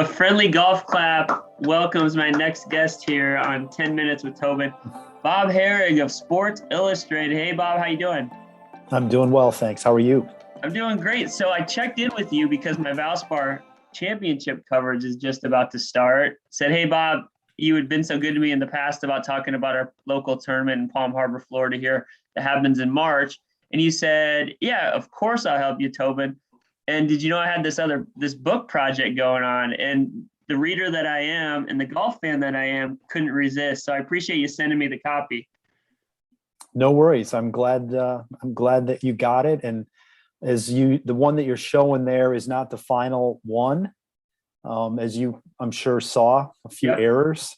A friendly golf clap welcomes my next guest here on 10 Minutes with Tobin, Bob Harig of Sports Illustrated. Hey, Bob, how you doing? I'm doing well, thanks. How are you? I'm doing great. So I checked in with you because my Valspar championship coverage is just about to start. Said, hey, Bob, you had been so good to me in the past about talking about our local tournament in Palm Harbor, Florida here that happens in March. And you said, yeah, of course I'll help you, Tobin. And did you know I had this book project going on, and the reader that I am and the golf fan that I am couldn't resist. So I appreciate you sending me the copy. No worries. I'm glad that you got it. And the one that you're showing there is not the final one. As you, I'm sure, saw a few Yep. errors.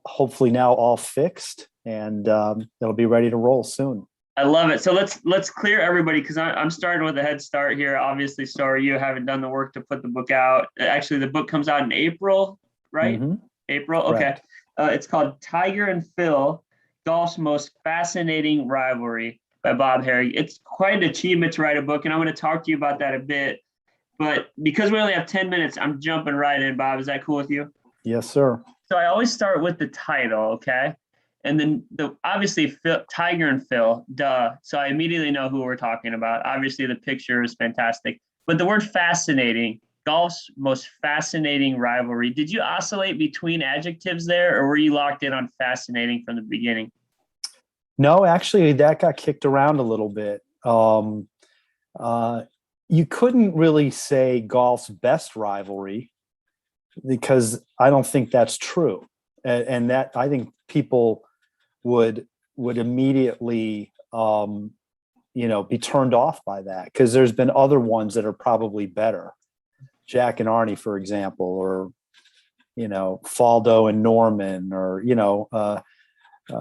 Hopefully now all fixed, and it'll be ready to roll soon. I love it. So let's clear everybody, because I'm starting with a head start here. Obviously, sorry you haven't done the work to put the book out. Actually, the book comes out in April, right? Mm-hmm. April. Okay. Correct. It's called Tiger and Phil: Golf's Most Fascinating Rivalry by Bob Harig. It's quite an achievement to write a book, and I'm going to talk to you about that a bit. But because we only have 10 minutes, I'm jumping right in, Bob. Is that cool with you? Yes, sir. So I always start with the title, okay? And then obviously Phil, Tiger and Phil, duh. So I immediately know who we're talking about. Obviously the picture is fantastic, but the word fascinating, golf's most fascinating rivalry. Did you oscillate between adjectives there, or were you locked in on fascinating from the beginning? No, actually, that got kicked around a little bit. You couldn't really say golf's best rivalry, because I don't think that's true, and that I think people would immediately be turned off by that, because there's been other ones that are probably better. Jack and Arnie, for example, or Faldo and Norman, or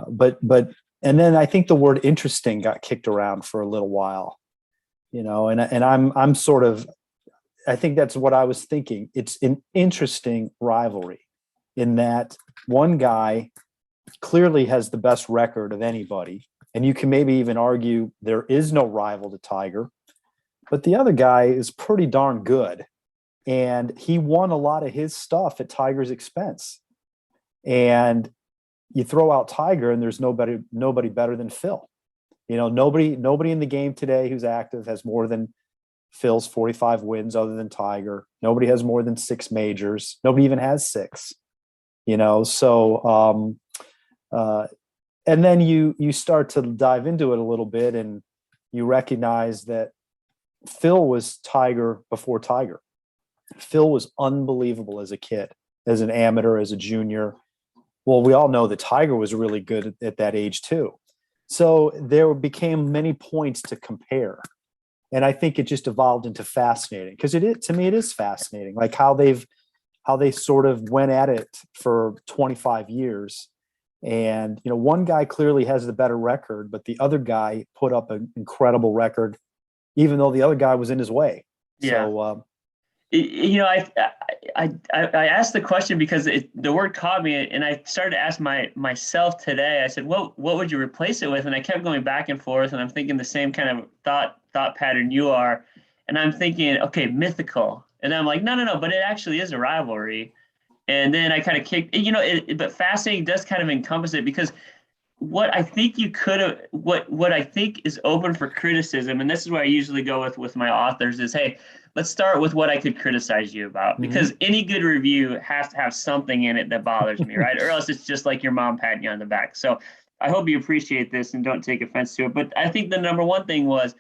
but and then I think the word interesting got kicked around for a little while, and I'm sort of, I think that's what I was thinking. It's an interesting rivalry in that one guy clearly has the best record of anybody, and you can maybe even argue there is no rival to Tiger, but the other guy is pretty darn good, and he won a lot of his stuff at Tiger's expense. And you throw out Tiger, and there's nobody better than Phil. Nobody in the game today who's active has more than Phil's 45 wins other than Tiger. Nobody has more than 6 majors. Nobody even has 6. So and then you start to dive into it a little bit, and you recognize that Phil was Tiger before Tiger. Phil was unbelievable as a kid, as an amateur, as a junior. Well, we all know that Tiger was really good at that age too. So there became many points to compare. And I think it just evolved into fascinating, because to me, it is fascinating, like how they sort of went at it for 25 years. And, one guy clearly has the better record, but the other guy put up an incredible record, even though the other guy was in his way. Yeah. So, I asked the question because the word caught me, and I started to ask myself today. I said, what would you replace it with? And I kept going back and forth, and I'm thinking the same kind of thought pattern you are. And I'm thinking, okay, mythical. And I'm like, no, but it actually is a rivalry. And then I kind of kicked, but fascinating does kind of encompass it, because what I think you could have, what I think is open for criticism, and this is what I usually go with my authors, is, hey, let's start with what I could criticize you about, because any good review has to have something in it that bothers me, right? Or else it's just like your mom patting you on the back. So I hope you appreciate this and don't take offense to it. But I think the number one thing was,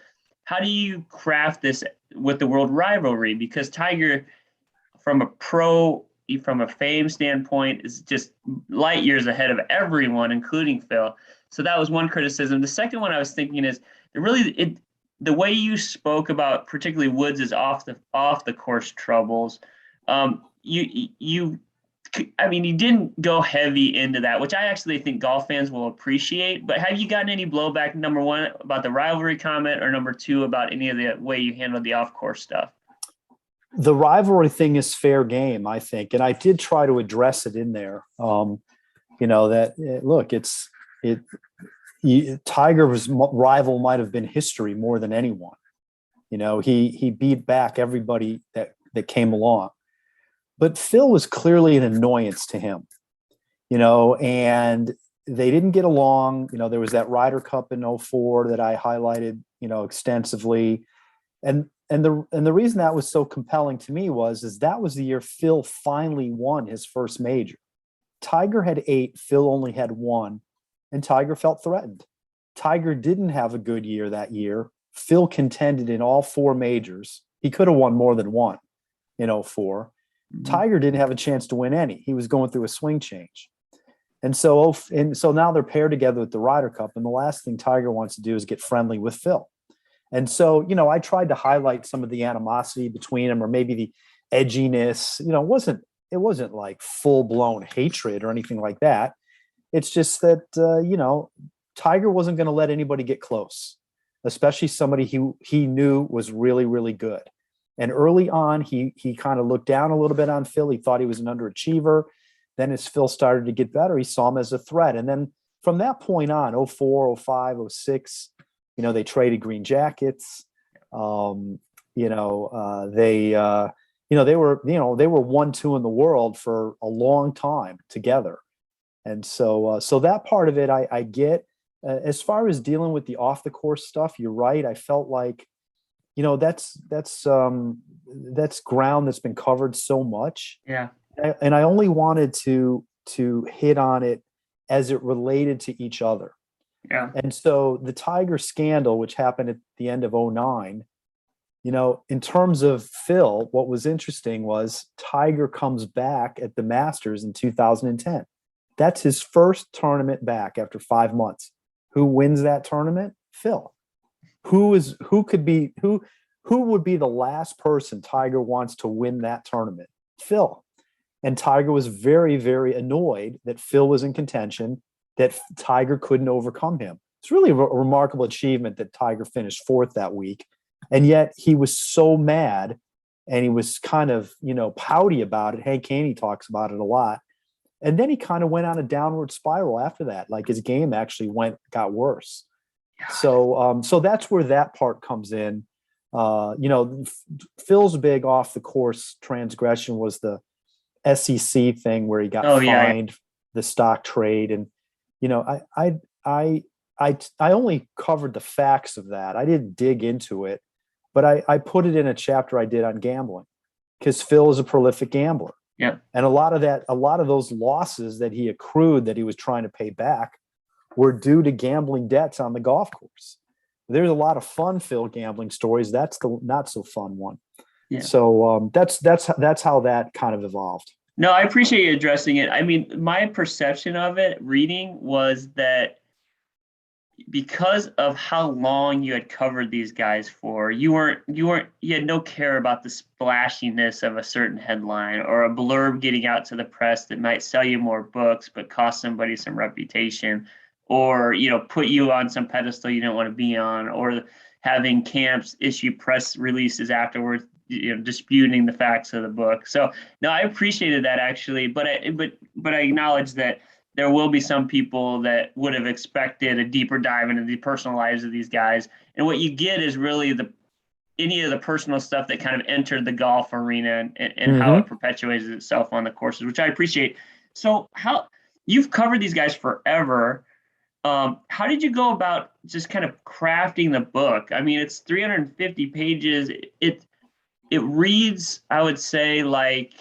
how do you craft this with the world rivalry? Because Tiger, from a fame standpoint, is just light years ahead of everyone, including Phil. So that was one criticism. The second one I was thinking is the way you spoke about particularly Woods' off the course troubles. You didn't go heavy into that, which I actually think golf fans will appreciate. But have you gotten any blowback, number one, about the rivalry comment, or number two, about any of the way you handled the off course stuff? The rivalry thing is fair game, I think, and I did try to address it in there. Tiger's rival might have been history more than anyone. He beat back everybody that came along. but Phil was clearly an annoyance to him, and they didn't get along. There was that Ryder Cup in '04 that I highlighted, extensively. And the reason that was so compelling to me is that was the year Phil finally won his first major. Tiger had 8, Phil only had 1, and Tiger felt threatened. Tiger didn't have a good year that year. Phil contended in all 4 majors. He could have won more than one in '04. Mhm. Tiger didn't have a chance to win any. He was going through a swing change. And so now they're paired together with the Ryder Cup, and the last thing Tiger wants to do is get friendly with Phil. And so, I tried to highlight some of the animosity between them, or maybe the edginess. It wasn't like full-blown hatred or anything like that. It's just that Tiger wasn't going to let anybody get close, especially somebody he knew was really, really good. And early on, he kind of looked down a little bit on Phil. He thought he was an underachiever. Then as Phil started to get better, he saw him as a threat. And then from that point on, '04, '05, '06, they traded green jackets. They were 1-2 in the world for a long time together. And so that part of it, I get. As far as dealing with the off the course stuff, you're right. I felt like, that's ground that's been covered so much. Yeah. And I only wanted to hit on it as it related to each other. Yeah. And so the Tiger scandal, which happened at the end of '09, in terms of Phil, what was interesting was Tiger comes back at the Masters in 2010. That's his first tournament back after 5 months. Who wins that tournament? Phil. Who would be the last person Tiger wants to win that tournament? Phil. And Tiger was very, very annoyed that Phil was in contention, that Tiger couldn't overcome him. It's really a remarkable achievement that Tiger finished 4th that week. And yet he was so mad, and he was kind of, pouty about it. Hank Haney talks about it a lot. And then he kind of went on a downward spiral after that. Like his game actually got worse. So that's where that part comes in. Phil's big off the course transgression was the SEC thing where he got fined the stock trade. And, I only covered the facts of that. I didn't dig into it, but I put it in a chapter I did on gambling, because Phil is a prolific gambler. Yeah. And a lot of those losses that he accrued that he was trying to pay back were due to gambling debts on the golf course. There's a lot of fun Phil gambling stories. That's the not so fun one. Yeah. So that's how that kind of evolved. No, I appreciate you addressing it. I mean, my perception of it reading was that because of how long you had covered these guys for, you had no care about the splashiness of a certain headline or a blurb getting out to the press that might sell you more books but cost somebody some reputation, or put you on some pedestal you don't want to be on, or having camps issue press releases afterwards disputing the facts of the book. So no, I appreciated that actually, but I acknowledge that there will be some people that would have expected a deeper dive into the personal lives of these guys. And what you get is really any of the personal stuff that kind of entered the golf arena and how it perpetuates itself on the courses, which I appreciate. So how you've covered these guys forever. How did you go about just kind of crafting the book? I mean, it's 350 pages. It reads, I would say, like,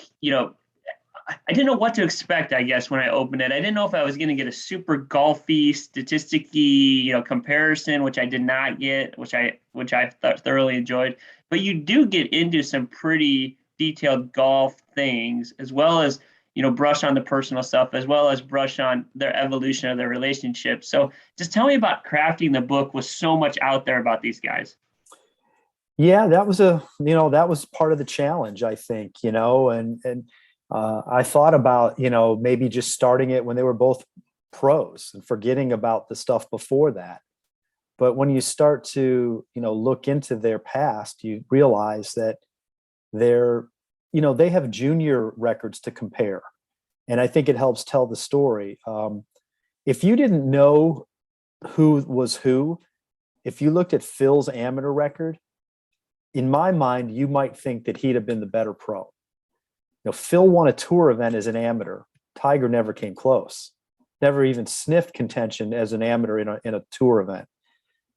I didn't know what to expect, I guess, when I opened it. I didn't know if I was going to get a super golfy, statisticky, comparison, which I did not get, which I thoroughly enjoyed. But you do get into some pretty detailed golf things, as well as, brush on the personal stuff, as well as brush on their evolution of their relationship. So just tell me about crafting the book with so much out there about these guys. Yeah, that was part of the challenge, I think, and I thought about, maybe just starting it when they were both pros and forgetting about the stuff before that. But when you start to, look into their past, you realize that they have junior records to compare. And I think it helps tell the story. If you didn't know who was who, if you looked at Phil's amateur record, in my mind, you might think that he'd have been the better pro. Phil won a tour event as an amateur. Tiger never came close, never even sniffed contention as an amateur in a tour event.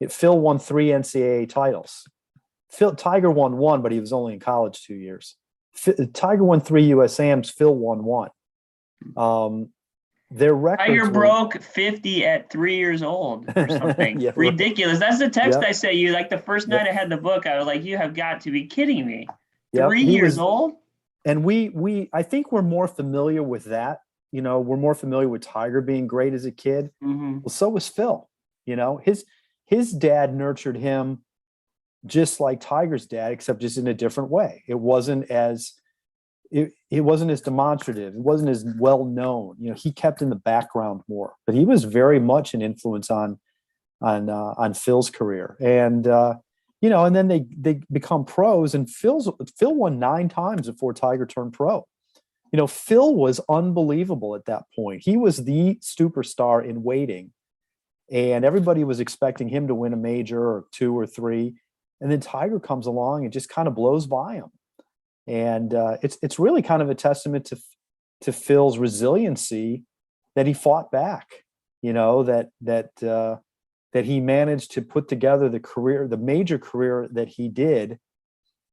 Phil won 3 NCAA titles. Tiger won 1, but he was only in college 2 years. Tiger won 3 USAMs. Phil won 1. Their records Tiger broke 50 at 3 years old or something. Yeah, ridiculous. That's the text Yep. I sent you. Like the first night I had the book, I was like, "You have got to be kidding me! Yep. 3 years old." And I think we're more familiar with that. We're more familiar with Tiger being great as a kid. Mm-hmm. Well, so was Phil. His dad nurtured him just like Tiger's dad, except just in a different way. It wasn't as demonstrative. It wasn't as well known. He kept in the background more, but he was very much an influence on Phil's career. And and then they become pros. And Phil won 9 times before Tiger turned pro. Phil was unbelievable at that point. He was the superstar in waiting, and everybody was expecting him to win a major or 2 or 3. And then Tiger comes along and just kind of blows by him. And it's really kind of a testament to Phil's resiliency that he fought back. That he managed to put together the major career that he did,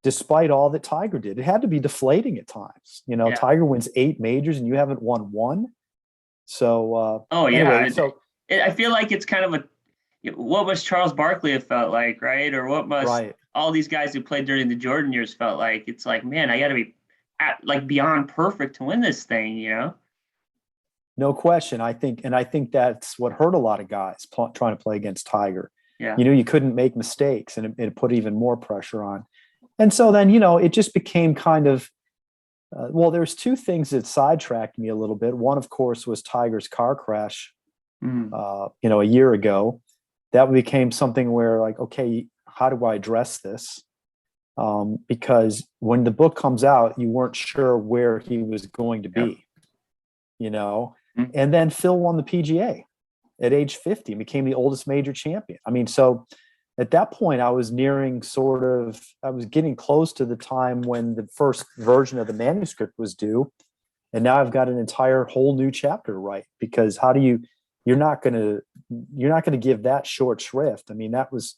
despite all that Tiger did. It had to be deflating at times. Yeah. Tiger wins 8 majors and you haven't won 1. So anyway, so I feel like it's kind of what must Charles Barkley have felt like, right? Or what must all these guys who played during the Jordan years felt like? It's like, man, I got to be beyond perfect to win this thing, No question. I think that's what hurt a lot of guys trying to play against Tiger. Yeah. You couldn't make mistakes, and it put even more pressure on. And so then, it just became kind of, there's 2 things that sidetracked me a little bit. One, of course, was Tiger's car crash, a year ago. That became something where, like, okay, how do I address this? Because when the book comes out, you weren't sure where he was going to be, And then Phil won the PGA at age 50 and became the oldest major champion. I mean, so at that point, I was getting close to the time when the first version of the manuscript was due. And now I've got an entire whole new chapter to write, because you're not going to give that short shrift. I mean, that was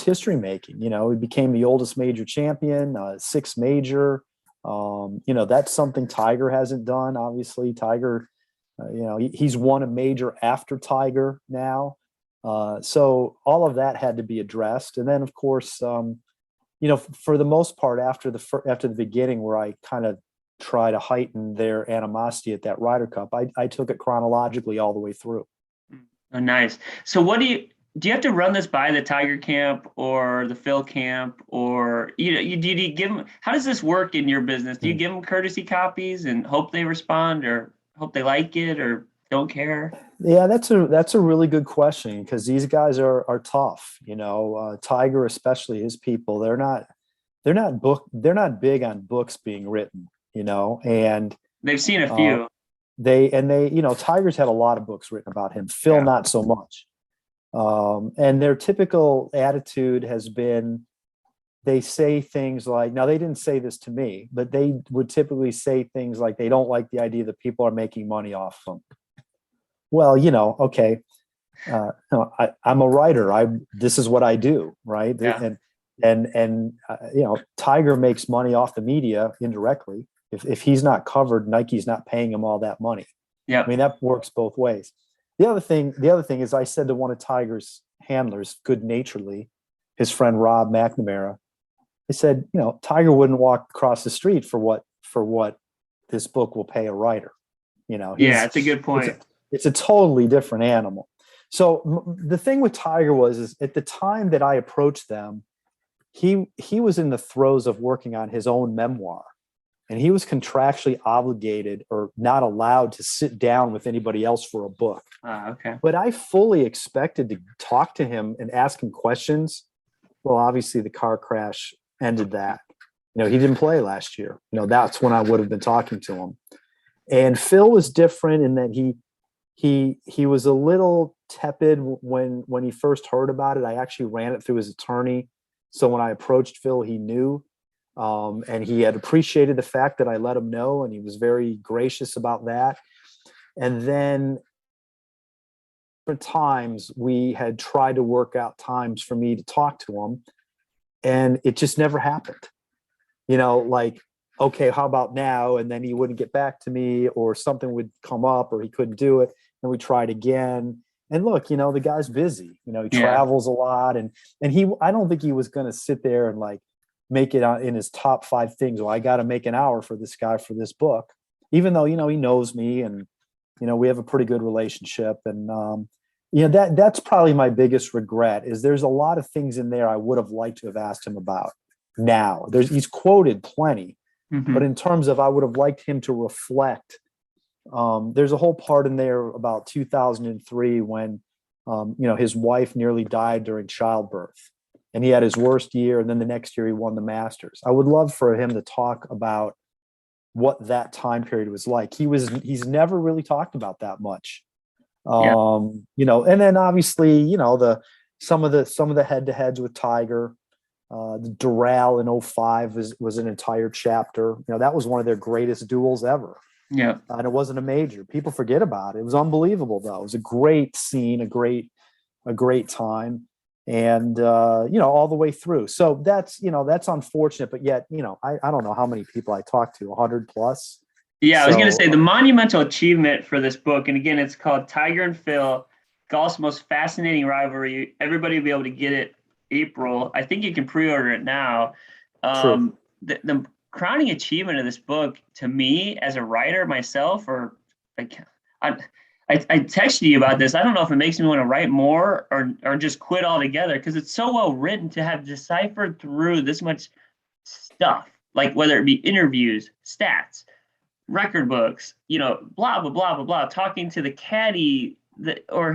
history making. He became the oldest major champion, 6th major. That's something Tiger hasn't done. Obviously, Tiger, he's won a major after Tiger now. So all of that had to be addressed. And then, of course, for the most part, after the beginning, where I kind of try to heighten their animosity at that Ryder Cup, I took it chronologically all the way through. Oh, nice. So do you have to run this by the Tiger camp or the Phil camp, or do you give them, how does this work in your business? Do you give them courtesy copies and hope they respond, or hope they like it, or don't care? Yeah, that's a really good question, because these guys are tough. Tiger, especially his people, they're not big on books being written, and they've seen a few. Tiger's had a lot of books written about him. Phil, not so much. And their typical attitude has been, they say things like, now they didn't say this to me, but they would typically say things like they don't like the idea that people are making money off them. Well, okay, I'm a writer. This is what I do, right? Yeah. And Tiger makes money off the media indirectly. If he's not covered, Nike's not paying him all that money. Yeah, I mean, that works both ways. The other thing is, I said to one of Tiger's handlers, good-naturedly, his friend Rob McNamara, I said, Tiger wouldn't walk across the street for what this book will pay a writer. It's a good point. It's a totally different animal. So the thing with Tiger is at the time that I approached them, he was in the throes of working on his own memoir. And he was contractually obligated or not allowed to sit down with anybody else for a book. Okay. But I fully expected to talk to him and ask him questions. Well, obviously the car crash ended that. He didn't play last year. That's when I would have been talking to him. And Phil was different in that he was a little tepid when he first heard about it. I actually ran it through his attorney. So when I approached Phil, he knew. And he had appreciated the fact that I let him know, and he was very gracious about that. And then different times we had tried to work out times for me to talk to him, and it just never happened. Like, okay, how about now? And then he wouldn't get back to me, or something would come up, or he couldn't do it. And we tried again. And look, the guy's busy. He travels a lot, and I don't think he was going to sit there and like make it in his top 5 things. Well, I got to make an hour for this guy for this book, even though he knows me, and we have a pretty good relationship. And that's probably my biggest regret, is there's a lot of things in there I would have liked to have asked him about. Now he's quoted plenty, but in terms of, I would have liked him to reflect. There's a whole part in there about 2003 when his wife nearly died during childbirth, and he had his worst year, and then the next year he won the Masters. I would love for him to talk about what that time period was like. He's never really talked about that much. And then obviously, some of the head-to-heads with Tiger. The Doral in 05 was an entire chapter. That was one of their greatest duels ever. Yeah. And it wasn't a major. People forget about it. It was unbelievable, though. It was a great scene, a great time. And, all the way through. So that's unfortunate, but yet, I don't know how many people I talked to, 100 plus. Yeah. I was going to say the monumental achievement for this book. And again, it's called Tiger and Phil, Golf's Most Fascinating Rivalry. Everybody will be able to get it April. I think you can pre-order it now. The crowning achievement of this book, to me as a writer myself, or like I texted you about this. I don't know if it makes me want to write more or just quit altogether, because it's so well written to have deciphered through this much stuff, like whether it be interviews, stats, record books, blah blah blah blah blah, talking to the caddy or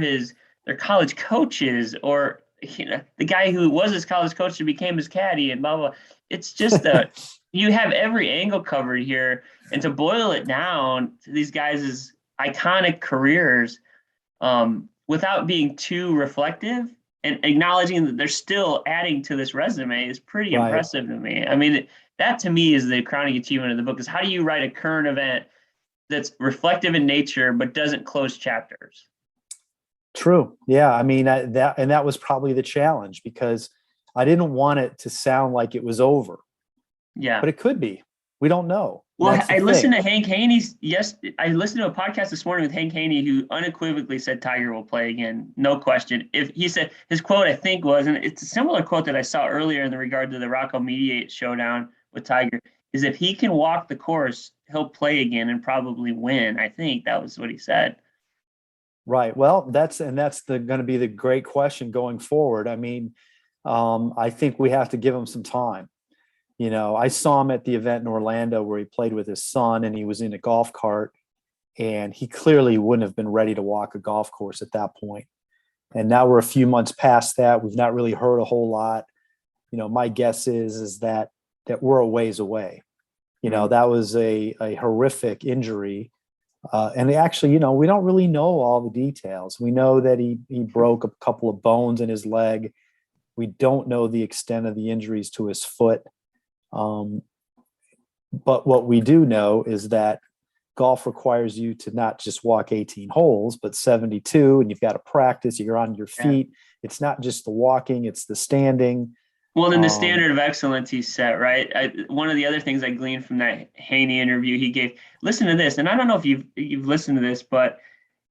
their college coaches, or the guy who was his college coach and became his caddy, and blah blah. It's just you have every angle covered here, and to boil it down to these guys' iconic careers, without being too reflective and acknowledging that they're still adding to this resume, is pretty impressive to me. I mean, that to me is the crowning achievement of the book, is how do you write a current event that's reflective in nature but doesn't close chapters? True. Yeah. I mean, that was probably the challenge, because I didn't want it to sound like it was over. Yeah. But it could be. We don't know. Well, I listened to Hank Haney's. I listened to a podcast this morning with Hank Haney, who unequivocally said Tiger will play again, no question. If he said, his quote, I think was, and it's a similar quote that I saw earlier in the regard to the Rocco Mediate showdown with Tiger, is if he can walk the course, he'll play again and probably win. I think that was what he said. Right. Well, that's going to be the great question going forward. I mean, I think we have to give him some time. I saw him at the event in Orlando where he played with his son, and he was in a golf cart, and he clearly wouldn't have been ready to walk a golf course at that point. And now we're a few months past that. We've not really heard a whole lot. My guess is that we're a ways away. That was a horrific injury. And actually, we don't really know all the details. We know that he broke a couple of bones in his leg. We don't know the extent of the injuries to his foot. But what we do know is that golf requires you to not just walk 18 holes, but 72, and you've got to practice. You're on your feet. It's not just the walking, it's the standing. Well, then the standard of excellence he's set, right? One of the other things I gleaned from that Haney interview he gave, listen to this, and I don't know if you've listened to this, but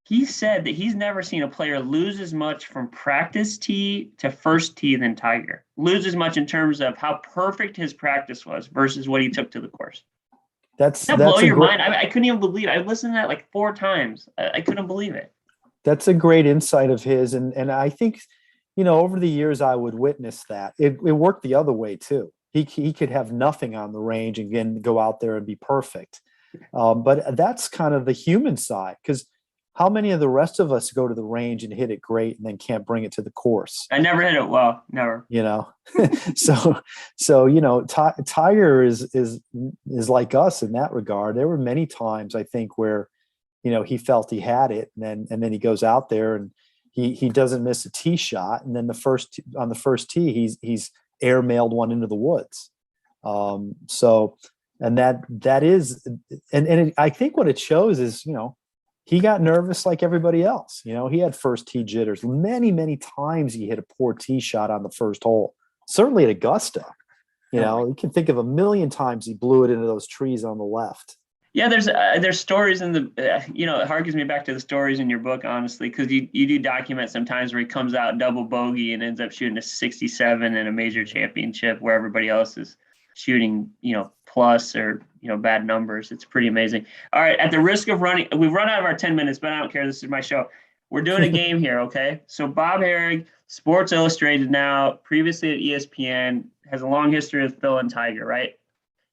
he said that he's never seen a player lose as much from practice tee to first tee than Tiger. Lose as much in terms of how perfect his practice was versus what he took to the course. That blow your mind? I couldn't even believe it. I listened to that like 4 times. I couldn't believe it. That's a great insight of his. And I think, over the years, I would witness that. It worked the other way, too. He could have nothing on the range and again go out there and be perfect. But that's kind of the human side, because how many of the rest of us go to the range and hit it great and then can't bring it to the course? I never hit it well, never. So Tiger is like us in that regard. There were many times, I think, where he felt he had it, and then he goes out there and he doesn't miss a tee shot, and then on the first tee he's airmailed one into the woods. And that is, I think what it shows is, he got nervous like everybody else. He had first tee jitters. Many, many times he hit a poor tee shot on the first hole. Certainly at Augusta. You can think of a million times he blew it into those trees on the left. Yeah, there's stories in the, it harkens me back to the stories in your book, honestly, because you do document sometimes where he comes out double bogey and ends up shooting a 67 in a major championship where everybody else is shooting, plus or, bad numbers. It's pretty amazing. All right, at the risk of we've run out of our 10 minutes, but I don't care. This is my show. We're doing a game here, okay? So Bob Harig, Sports Illustrated now, previously at ESPN, has a long history with Phil and Tiger, right?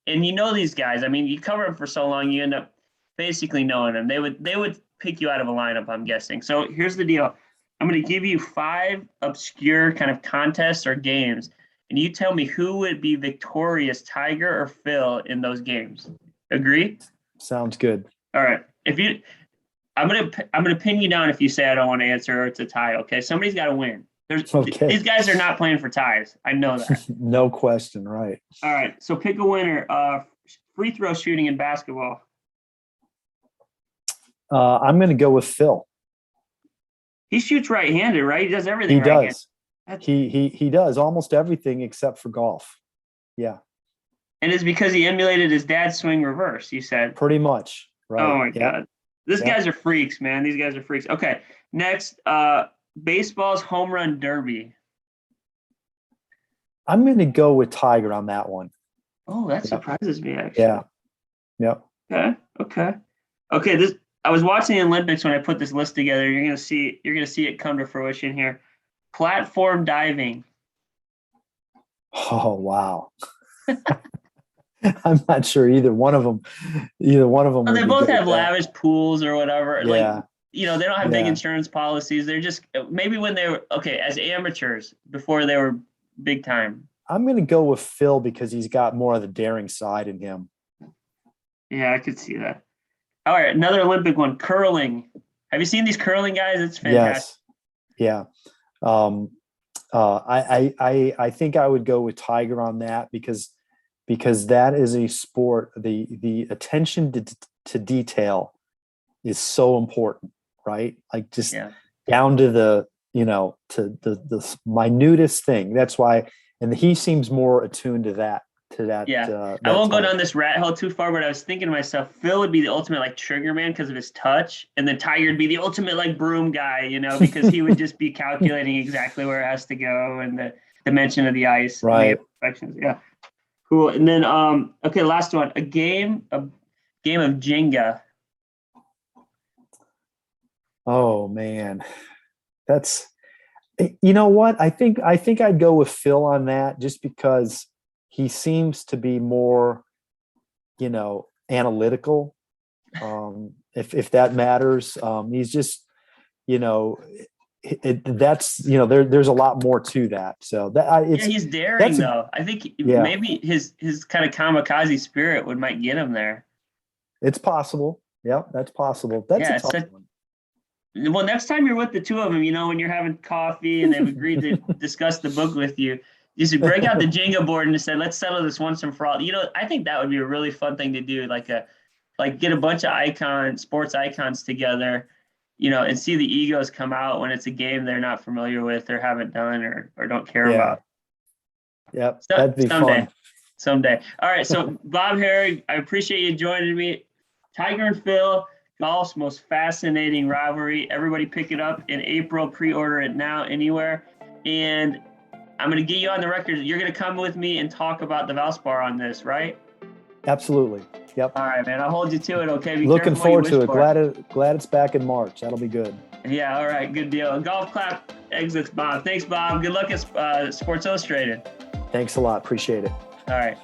And these guys. I mean, you cover them for so long, you end up basically knowing them. They would pick you out of a lineup, I'm guessing. So here's the deal. I'm going to give you 5 obscure kind of contests or games, and you tell me who would be victorious, Tiger or Phil, in those games. Agree? Sounds good. All right. I'm gonna pin you down if you say I don't want to answer or it's a tie. Okay. Somebody's got to win. These guys are not playing for ties. I know that. No question. Right. All right. So pick a winner. Free throw shooting in basketball. I'm going to go with Phil. He shoots right-handed, right? He does everything. He does. He does almost everything except for golf. Yeah. And it's because he emulated his dad's swing reverse, you said. Pretty much. Right. Oh my God. These guys are freaks, man. These guys are freaks. Okay. Next, baseball's home run derby. I'm going to go with Tiger on that one. Oh, that surprises me, actually. Yeah. Yep. Okay. I was watching the Olympics when I put this list together. You're gonna see it come to fruition here. Platform diving. Oh wow. I'm not sure either one of them. Well, they both have lavish pools or whatever. Yeah. They don't have big insurance policies. They're just maybe when they were as amateurs before they were big time. I'm going to go with Phil because he's got more of the daring side in him. Yeah, I could see that. All right, another Olympic one, curling. Have you seen these curling guys? It's fantastic. Yes. Yeah. I think I would go with Tiger on that because that is a sport. The attention to detail is so important, right? Like just down to the to the minutest thing. That's why, and he seems more attuned to that. I won't go down this rat hole too far, but I was thinking to myself, Phil would be the ultimate trigger man because of his touch, and then Tiger would be the ultimate broom guy, because he would just be calculating exactly where it has to go and the dimension of the ice. Right. Yeah. Cool. And then last one, a game of Jenga. Oh man, that's what I think I'd go with Phil on that just because he seems to be more, analytical. If that matters, he's just, there's a lot more to that. So he's daring though. I think maybe his kind of kamikaze spirit might get him there. It's possible. Yeah, that's possible. That's a tough one. Well, next time you're with the two of them, when you're having coffee and they've agreed to discuss the book with you, you should break out the Jenga board and just say, let's settle this once and for all. I think that would be a really fun thing to do, get a bunch of sports icons together, and see the egos come out when it's a game they're not familiar with or haven't done or don't care about. Yep, that'd be fun. Someday. All right, so Bob Harig, I appreciate you joining me. Tiger and Phil, golf's most fascinating rivalry. Everybody pick it up in April. Pre-order it now anywhere. And I'm going to get you on the record. You're going to come with me and talk about the Valspar on this, right? Absolutely. Yep. All right, man. I'll hold you to it. Okay. Looking forward to it. Glad it's back in March. That'll be good. Yeah. All right. Good deal. Golf clap exits, Bob. Thanks, Bob. Good luck at Sports Illustrated. Thanks a lot. Appreciate it. All right.